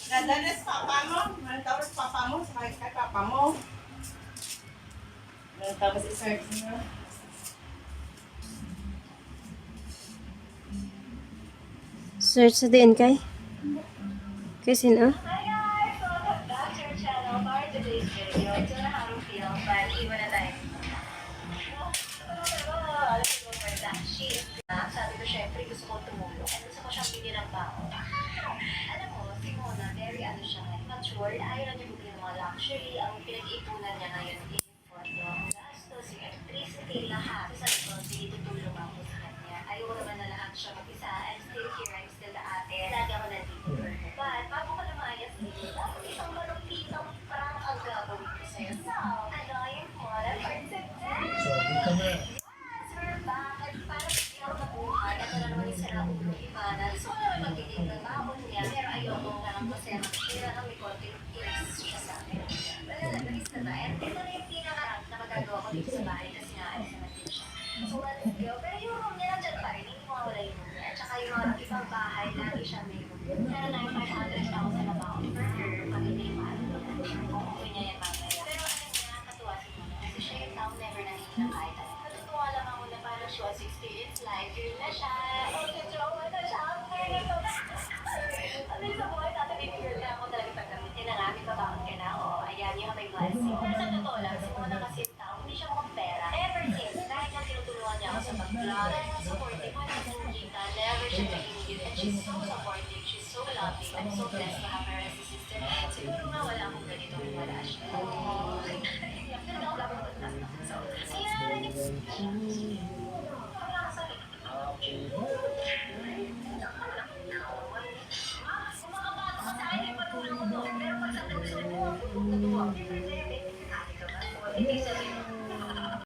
Nadanas papa mo, manatawag papa mo, sakay kay papa mo. Tapos i-serve mo. Search sa din kay? Kay sino? Hi guys! Welcome back to our channel. For today's video, ito na how to feel, but iwan na tayo. Alam ko ba na she is black. Sabi ko syempre gusto ko tumulong. And gusto ko siyang bigyan ng baon. Alam mo, si Mona, very ano siya, mature. Ayaw na niya bigyan ng mga luxury. Ang pinag-ipunan niya ngayon is for yung gastos, yung electricity, lahat. Sabi ko, sige, tutulong ako sa kanya. Ayaw naman na lahat siya mag-isa. I'm still here, I'm still the ate. Lagi ako nandito. But, bago ko lumayas dito, dapat isang malupitang parang ang gagawin ko sa'yo. So, ano yung Mona for today? Yes, we're back. At parang hindi ako nabuhay. Ito na naman yung saraulo Ivana. Gusto ko naman magiging ng baon niya. Pero ayoko nga lang kasi nakikira ng may konting tips siya sa akin. Wala na, nagis na ba? And ito na yung pinaka na magagawa ko dito sa bahay kasi naalis naman din siya. So, let's go. Pero yung room niya nandiyan pa rin. Hindi mawala yung room niya. At saka yung mga ibang bahay, lagi siya may room. Pero na yung 500,000 na baon per year. Pag hindi mahal. Kung uwi niya yan mamaya. Pero ano niya, nakakatuwa si Mona. Kasi siya yung tao never nangingi ng kahit ano. Natutuwa lang ako na parang she was experience life. Yun na siya. Jowa na siya. Ano yung sa buhay natin, baby girl na ako talaga pagkamitin na namin babaon ka na. O, ayan yung may blessing. Pero sa totoo lang, si Mona kasi yung tao, hindi siya mukhang pera. Ever since, dahil nga tinutulungan niya ako sa pag-vlog, dahil nga supportive mo na kita, never siya nag-iingit. And she's so supportive, she's so loving. I'm so blessed to have her as a sister. Siguro nga wala akong ganito kung wala siya. Pero ako lang so, ayan,